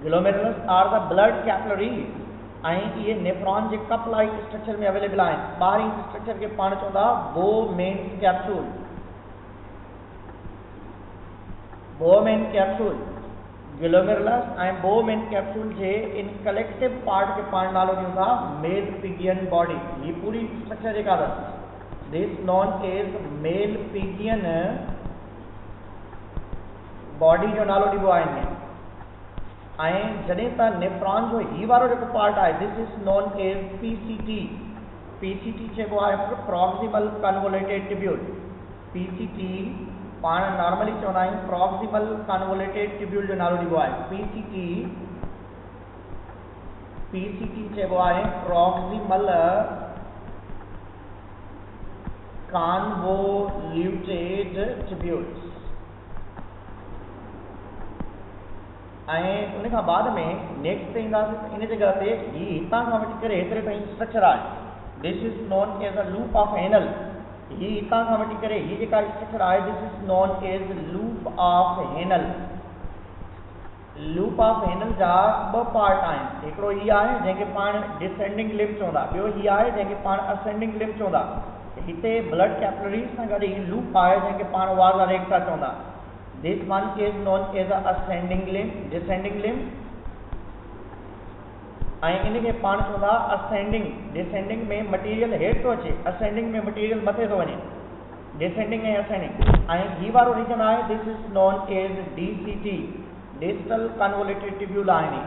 Glomerulus are the blood capillaries ऐं इहे नेफ्रॉन जे कप लाइक स्ट्रक्चर में अवेलेबल आहिनि। ॿाहिरीं स्ट्रक्चर खे पाण चवंदा Bowman capsule. Bowman capsule, glomerulus ऐं बोमेन कैप्सूल जे इन कलेक्टिव पार्ट के पाण नालो ॾियूं था मेलपिगियन बॉडी। ही पूरी स्ट्रक्चर जेका अथसि, this known as Malpighian body जो नालो ॾिबो आहे हिनमें। ऐं जॾहिं त नेफ्रॉन जो ही वारो जेको पार्ट आहे, this is known as PCT. PCT चइबो आहे प्रॉक्सिमल कन्वोलेटेड ट्यूब्यूल। पीसीटी पाण नॉर्मली चवंदा आहियूं प्रॉक्सिमल कन्वोलेटेड ट्यूब्यूल जो नालो ॾिबो आहे पीसीटी। पीसीटी चइबो आहे प्रॉक्सिमल convoluted tubules। उन खां बाद में नेक्स्ट ते ईंदासीं इन जगह ते ही हितां खां वठी करे हेतिरे ताईं स्ट्रक्चर आहे, this is known as a loop of Henle. ही हितां खां वठी करे ही जेका स्ट्रक्चर आहे this is known as loop of Henle. Loop of Henle जा ॿ पार्ट आहिनि, हिकिड़ो ही आहे जंहिंखे पाण डिसेंडिंग लिम्ब चवंदा, ॿियो ही आहे जंहिंखे पाण असेंडिंग लिम्ब चवंदा। हिते ब्लड कैपिलरीज़ सां गॾु ही लूप आहे जंहिंखे पाण वाज़ा रेखा चवंदा। This one is known as a ascending limb, descending limb। इनके पाण चवंदा ascending, descending में मटीरियल हेठि थो अचे, ascending में मटीरियल मथे थो वञे, descending ऐं ascending। ही वारो रीजन आहे this is known as DCT, distal convoluted tubule आहिनि।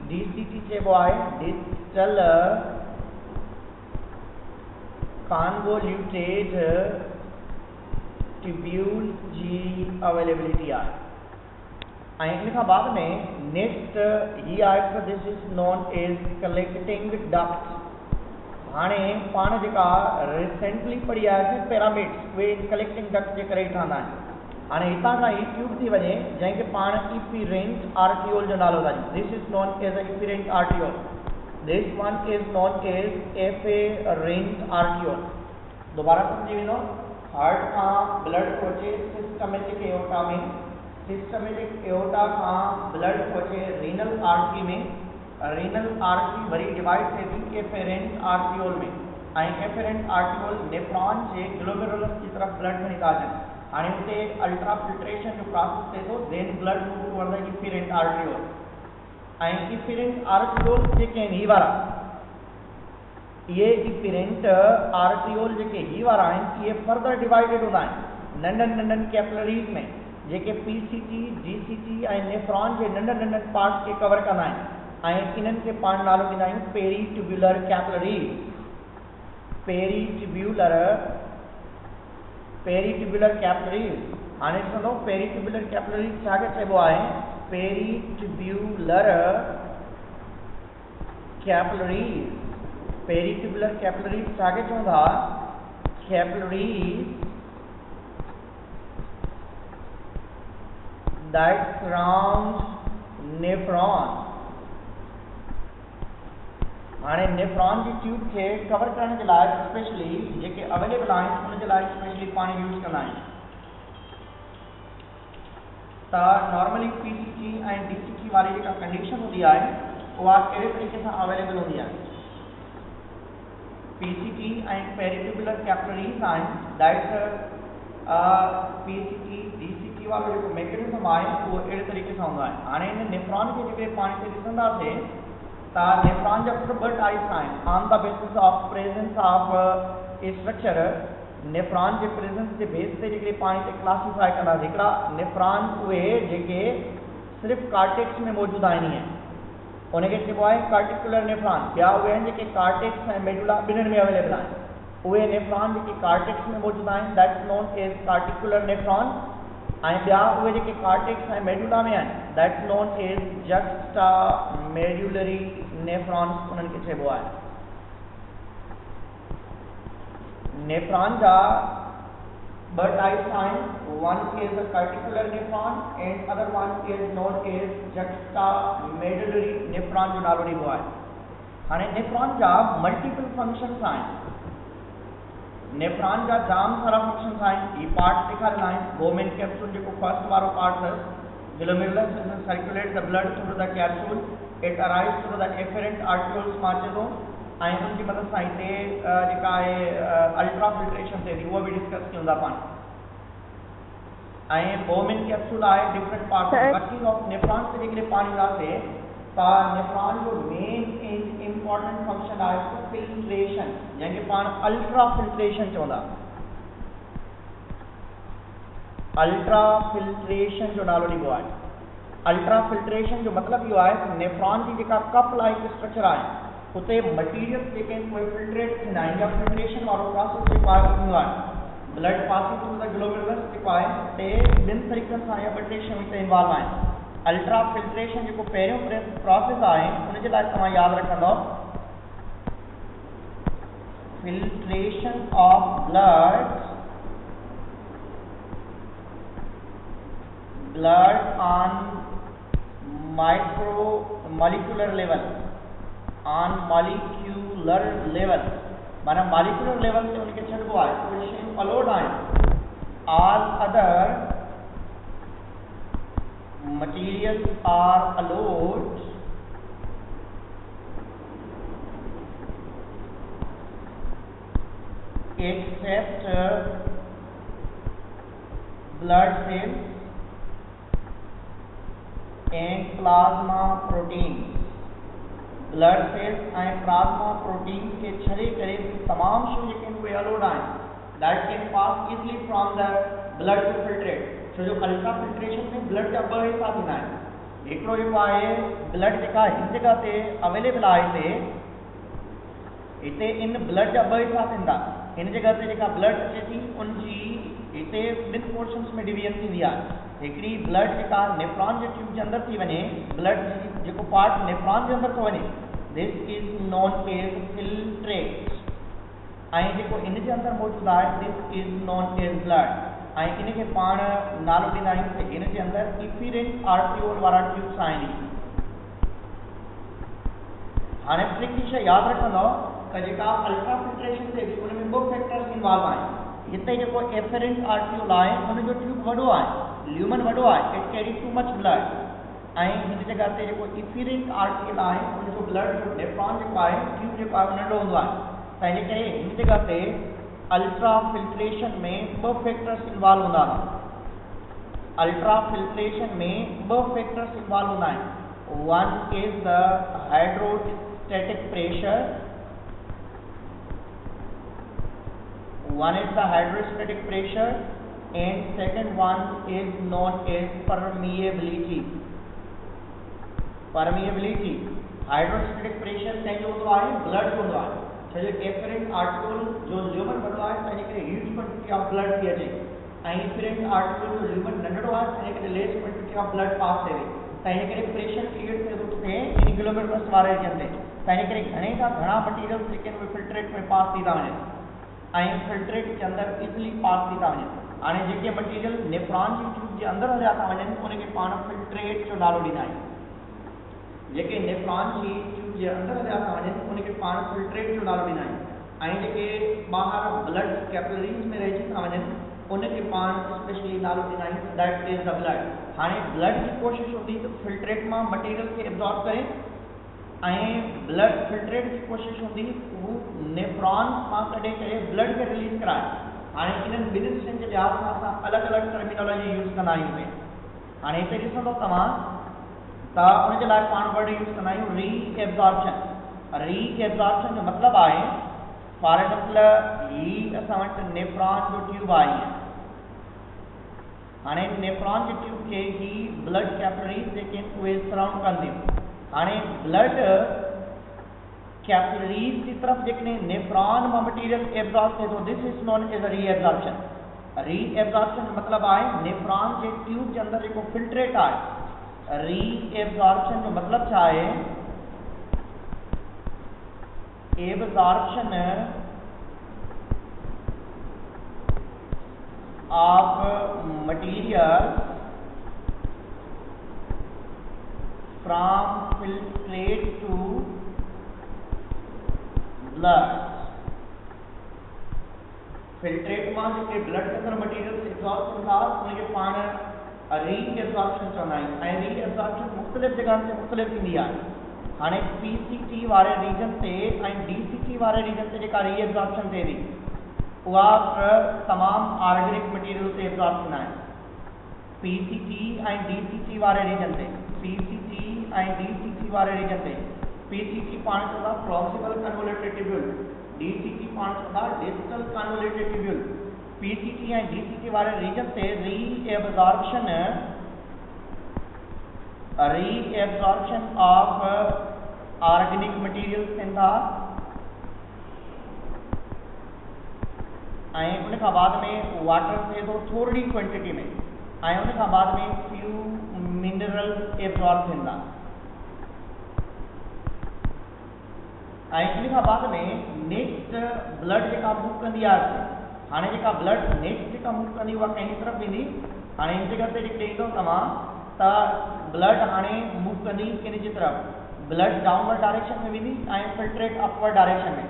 DCT चइबो आहे distal convoluted ट्यूब्यूल जी अवेलेबिलिटी आहे। इन खां बाद में नेक्स्ट ही आहे this is known as collecting duct. हाणे पाण जेका रिसेंटली पढ़ी आहे पैरामिड्स, उहे कलेक्टिंग डक्ट जे करे ठहंदा आहिनि। हाणे हितां खां ही ट्यूब थी वञे जंहिंखे पाण इफिरेंट आर्टियोल जो नालो था ॾियूं, this is known as a afferent arteriole. This one is known as efferent arteriole. दोबारा समझी वेंदो, हार्ट खां ब्लड थो अचे सिस्टमेटिक एओर्टा में, सिस्टमेटिक एओर्टा खां ब्लड थो अचे रीनल आर्टरी में, रीनल आर्टरी वरी डिवाइड थिए थी एफेरेंट आर्टियोल में, एफेरेंट आर्टियोल नेफ्रॉन जे ग्लोमेरुलस की तरफ ब्लड खणी था अचनि। हाणे हुते अल्ट्रा फिल्ट्रेशन जो प्रोसेस थिए थो, then blood move toward the efferent arteriole. Efferent arteriole जेके आहिनि ही वारा, ये इफिरेंट आर्टियोल जेके ही वारा आहिनि इहे फर्दर डिवाइडेड हूंदा आहिनि नंढनि कैपिलरीज़ में, जेके पीसीटी, जीसीटी ऐं नेफ्रॉन जे नंढनि पार्ट्स खे कवर कंदा आहिनि। इन्हनि खे पाण नालो ॾींदा आहियूं पेरीट्यूब्यूलर कैपिलरीज़। पेरीट्यूब्यूलर कैपिलरीज़। हाणे ॾिसंदो पेरीट्यूब्यूलर कैपिलरीज़ छाखे चइबो आहे? पेरीट्यूब्यूलर कैपिलरीज़, पेरीट्यूबुलर कैपिलरीज़ छाखे चवंदा? Capillaries that surround nephron। हाणे नेफ्रॉन जी ट्यूब खे कवर करण जे लाइ स्पेशली जेके अवेलेबल आहिनि उन जे लाइ स्पेशली पाणी यूज़ कंदा आहियूं। त नॉर्मली पीसीटी ऐं डीसीटी वारी जेका कंडीशन हूंदी आहे उहा कहिड़े तरीक़े सां अवेलेबल हूंदी आहे? पीसीटी ऐं पेरीट्यूबुलर कैपिलरीज़ आहिनि दैट पीसीटी डीसीटी वारो जेको मैकेनिज़्म आहे उहो अहिड़े तरीक़े सां हूंदो आहे। हाणे इन नेफ्रॉन खे जेके पाण खे ॾिसंदासीं त नेफ्रॉन जा ॿ टाइप्स आहिनि on the basis of presence of structure. Nephron J presence J base ते जेके पाण खे क्लासीफाई कंदासीं, हिकिड़ा नेफ्रॉन उहे जेके सिर्फ़ु कार्टेक्स में मौजूदु आहिनि, उनखे चइबो आहे कार्टिकुलर नेफ्रॉन। ॿिया उहे आहिनि जेके कार्टेक्स ऐं मेडुला ॿिन्हिनि में अवेलेबल आहिनि। उहे नेफ्रॉन जेके कार्टेक्स में मौजूदु आहिनि that's known as cortical nephron, ऐं ॿिया उहे जेके कार्टेक्स ऐं मेडुला में आहिनि that's known as juxtamedullary nephrons, उन्हनि खे चइबो आहे। नेफ्रॉन जा ॿ टाइप्स आहिनि, one is a cortical nephron and other one is known as juxtamedullary nephron जो नालो ॾिबो आहे। हाणे नेफ्रॉन जा मल्टीपल फंक्शन्स आहिनि, नेफ्रॉन जा जाम सारा फंक्शन्स आहिनि। ही पार्ट ॾेखारियल आहिनि। बोमेन कैप्सूल जेको फर्स्ट वारो पार्ट अथसि, glomerulus circulate the blood through the capsule, it arrives through the efferent arterioles मां अचे थो, ऐं उनजी मदद सां हिते जेका आहे अल्ट्रा फिल्ट्रेशन थिए थी, उहा बि डिस्कस कयूं था पाण। ऐं बोमेन कैप्सूल आहे different part working of nephron ते जेकॾहिं पाण ईंदासीं त नेफ्रॉन जो मेन इम्पॉर्टेंट फंक्शन आहे फिल्ट्रेशन, जंहिंखे पाण अल्ट्रा फिल्ट्रेशन चवंदा। अल्ट्रा फिल्ट्रेशन जो नालो ॾिबो आहे। अल्ट्रा फिल्ट्रेशन जो मतिलबु इहो आहे त नेफ्रॉन जी जेका कप लाइक स्ट्रक्चर आहे उते मटीरियल जेके उहे फिल्ट्रेट थींदा आहिनि या फिल्ट्रेशन वारो प्रोसेस जेको आहे थींदो आहे। Blood passing through the glomerulus जेको आहे उते ॿिनि तरीक़नि सां या ॿ टे शयूं हिते इन्वॉल्व आहिनि। अल्ट्रा फिल्ट्रेशन जेको पहिरियों प्रोसेस आहे उनजे लाइ तव्हां यादि रखंदव filtration of blood on molecular level, माना molecular level से उनके छड़को आए पोजीशन अलोड आए all other materials are allowed except blood cells and plasma proteins. Blood cells ऐं प्लाज्मा प्रोटीन के छड़े करे तमाम शयूं जेके उहे अलोड आहिनि that can pass easily from the blood to filtrate. छो जो अल्ट्रा फिल्ट्रेशन में ब्लड जा ॿ हिस्सा थींदा आहिनि। हिकिड़ो जेको आहे ब्लड जेका हिन जगह ते अवेलेबल आहे हिते इन ब्लड जा ॿ हिस्सा थींदा। हिन जगह ते जेका ब्लड अचे थी उनजी हिते ॿिनि पोर्शन्स में डिवीजन थींदी आहे। हिकिड़ी ब्लड जेका नेफ्रॉन जे ट्यूब जे अंदरि थी वञे, ब्लड जेको पार्ट नेफ्रॉन जे अंदरि थो वञे, this is known as filtrate. ऐं जेको इन जे अंदरि मौजूदु आहे this is known as blood. ऐं इन खे पाण नालो ॾींदा आहियूं त इन जे अंदरि इफिरेंट आर्टियोल वारा ट्यूब्स आहिनि। हाणे हिकिड़ी शइ यादि रखंदो त जेका अल्ट्रा फिल्ट्रेशन थिए थी उन में ॿ फैक्टर्स इन्वॉल्व आहिनि। हिते जेको एफरेंट आर्टियोल आहे उनजो ट्यूब वॾो आहे, ल्यूमन वॾो आहे, it carry too much blood. ऐं हिन जगह ते जेको इफिरेंट आर्टियोल आहे उनजो ब्लड जो नेफ्रॉन जेको आहे ट्यूब जेको आहे नंढो हूंदो आहे। त हिन करे हिन जगह ते अल्ट्रा फिल्ट्रेशन में ॿ फैक्टर्स इन्वॉल्व हूंदा आहिनि। अल्ट्रा फिल्ट्रेशन में ॿ फैक्टर्स इन्वॉल्व हूंदा आहिनि। One is the hydrostatic pressure, one is the hydrostatic pressure and second one is known as permeability। Hydrostatic pressure कंहिंजो हूंदो आहे ब्लड जो हूंदो आहे। छो जो एफरेंट आर्टियोल जो ल्यूमन वॾो आहे त हिन करे ह्यूज क्वांटिटी ऑफ ब्लड थी अचे ऐं इफरेंट आर्टियोल जो ल्यूमन नंढड़ो आहे त हिन करे less quantity of blood pass थिए त हिन करे प्रेशर क्रिएट थिए थो थिए इन किलोमीटर्स वारे रीजन ते। त हिन करे घणा मटीरियल्स जेके आहिनि उहे फिल्ट्रेट में पास थी था वञनि ऐं फिल्ट्रेट जे अंदरि इज़िली पास थी था वञनि। हाणे जेके मटीरियल नेफ्रॉन जी ट्यूब जे अंदरि हलिया था वञनि उनखे पाण फिल्ट्रेट जो नालो ॾींदा आहियूं। जेके नेफ्रॉन जी ट्यूब जे अंदरि हलिया था वञनि उनखे पाण फिल्ट्रेट जो नालो ॾींदा आहियूं। ऐं जेके ॿाहिरि ब्लड कैपिलरीज़ में रहिजी था वञनि उनखे पाण स्पेशली नालो ॾींदा आहियूं दैट इज़ द ब्लड। हाणे ब्लड जी कोशिशि हूंदी त फिल्ट्रेट मां मटीरियल खे एब्जॉर्ब करे ऐं ब्लड फिल्ट्रेट जी कोशिशि हूंदी हू नेफ्रॉन मां कढे करे ब्लड खे रिलीज़ कराए। हाणे इन्हनि ॿिन्हिनि शयुनि जे लिहाज़ सां असां अलॻि अलॻि टर्मिनोलॉजी यूज़ कंदा आहियूं। हाणे हिते ॾिसंदो तव्हां त उनजे लाइ पाण वर्ड यूज़ कंदा आहियूं री एब्जॉर्प्शन। जो मतिलबु आहे फॉर एग्जाम्पल ही असां वटि नेफ्रॉन जो ट्यूब आहे। हाणे नेफ्रॉन जे ट्यूब खे ही ब्लड कैपिलरीज़ जेके आहिनि उहे सराउंड कंदियूं। हाणे ब्लड कैपिलरीज़ की तरफ जेकॾहिं नेफ्रॉन मां मटीरियल एब्जॉर्ब थिए थो दिस इज नोन एज री एब्जॉर्प्शन। री एब्जॉर्प्शन जो मतिलबु आहे नेफ्रॉन जे ट्यूब जे अंदरि जेको फिल्ट्रेट आहे। री एब्जॉर्प्शन जो मतिलबु छा आहे? Absorption of material from filtrate to blood। Filtrate मां जेके ब्लड के अंदर मटीरियल एब्जॉर्ब थींदा उनखे पाण री एब्जॉर्प्शन चवंदा आहियूं। ऐं री एब्जॉर्प्शन मुख़्तलिफ़ जॻहनि ते मुख़्तलिफ़ थींदी आहे। हाणे पीसीटी वारे रीजन ते ऐं डीसीटी वारे रीजन ते जेका री एब्जॉर्प्शन थिए थी उहा तमामु ऑर्गेनिक मटीरियल ते एब्जॉर्ब थींदा आहिनि। पीसीटी ऐं डीसीटी वारे रीजन ते पीसीटी ऐं डीसीटी वारे रीजन ते पीसीटी पाण चवंदा प्रॉक्सिमल कन्वोल्यूटेड ट्यूब्यूल, डीसीटी पाण चवंदा डिस्टल कन्वोल्यूटेड ट्यूब्यूल। पीसीटी ऐं डीसीटी वारे रीजन ते री एब्जॉर्प्शन ऑफ ऑर्गेनिक मटीरियल्स थियनि था ऐं उन खां बाद में वाटर थिए थो थोरी क्वांटिटी में ऐं उन खां बाद में फ्यू मिनरल्स एब्जॉर्ब थींदा। ऐं इन खां बाद में नेक्स्ट ब्लड जेका मूव कंदी आहे हाणे जेका ब्लड नेक्स्ट जेका मूव कंदी उहा कंहिंजी तरफ़ वेंदी हाणे इन जगह ते जेके ॾिसो तव्हां त ब्लड हाणे मूव कंदी किन जी तरफ़ ब्लड डाउनवर्ड डायरेक्शन में वेंदी ऐं फिल्ट्रेट अपवर्ड डायरेक्शन में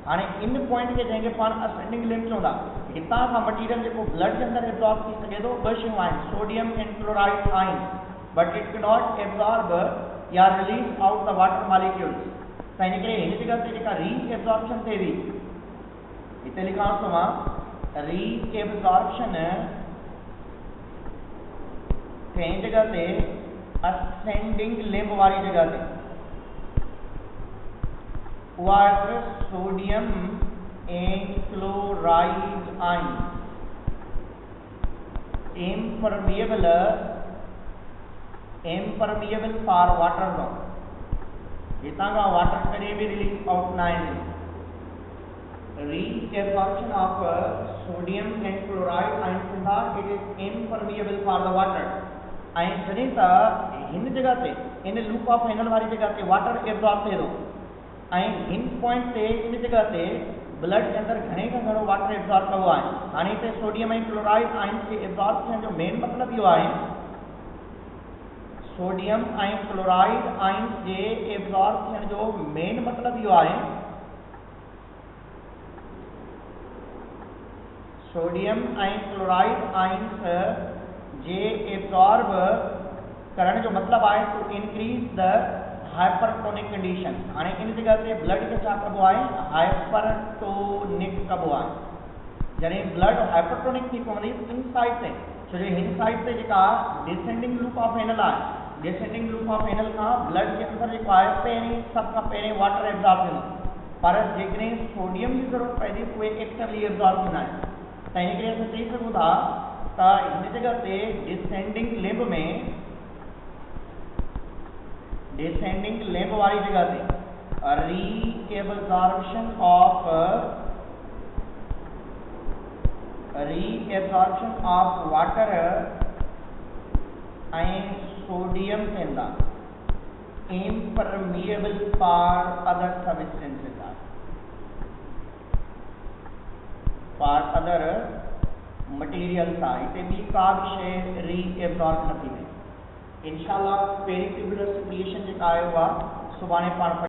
हाणे इन पॉइंट खे जंहिंखे पाण असेंडिंग लिम्ब चवंदा हितां खां मटीरियल जेको ब्लड जे अंदरि एब्जॉर्ब थी सघे थो ॿ शयूं आहिनि sodium and chloride ions but it can not absorb या release out the water molecules त इन करे हिन जगह ते जेका री एब्जॉर्प्शन थिए थी हिते लिखां थो मां री एब्जॉर्प्शन कंहिं जगह ते असेंडिंग लिम्ब वारी जगह ते उहा sodium and chloride ions impermeable for water zone हितां खां वाटर कॾहिं बि रिलीज आउट न आहे reabsorption of sodium and chloride ions थींदा it is impermeable for the water ऐं जॾहिं त हिन जगह ते इन लूप ऑफ हेनल वारी जगह ते वाटर एब्जॉर्ब थिए थो ऐं हिन पॉइंट ते इन जगह ते ब्लड के अंदर घणे खां घणो वाटर एब्जॉर्ब कबो आहे हाणे हिते सोडियम ऐं क्लोराइड आयन्स खे एब्जॉर्ब थियण जो मेन मतिलबु इहो आहे सोडियम ऐं क्लोराइड आयन्स जे एब्जॉर्ब थियण जो मेन मतिलबु इहो आहे सोडियम ऐं क्लोराइड आयन्स जे एब्जॉर्ब करण जो मतिलबु आहे to increase the hypertonic condition हाणे इन जगह ते ब्लड खे छा कबो आहे हाइपरटोनिक कबो आहे जॾहिं ब्लड हाइपरटोनिक थी पवंदी इन साइड ते छो जो हिन साइड ते जेका डिसेंडिंग लूप ऑफ हेनल आहे डिसेंडिंग लूप ऑफ हेनल खां ब्लड जे अंदरि जेको आहे पहिरीं सभ खां पहिरीं वाटर एब्जॉर्ब थींदो पर जेकॾहिं सोडियम जी ज़रूरत पए थी उहे एक्टिवली एब्जॉर्ब थींदा आहिनि त इन करे असां चई सघूं था त हिन जगह ते डिसेंडिंग लिम्ब में डिसेंडिंग लिम्ब वाली जगह पे reabsorption of water and sodium थींदा impermeable for other substances for other materials आहे हिते ॿी का बि शइ रीएब्जॉर्ब न थी वई इंशाल्लाह पेरिटिबुलर सिक्रिएशन जेका आहे उहा सुभाणे पाण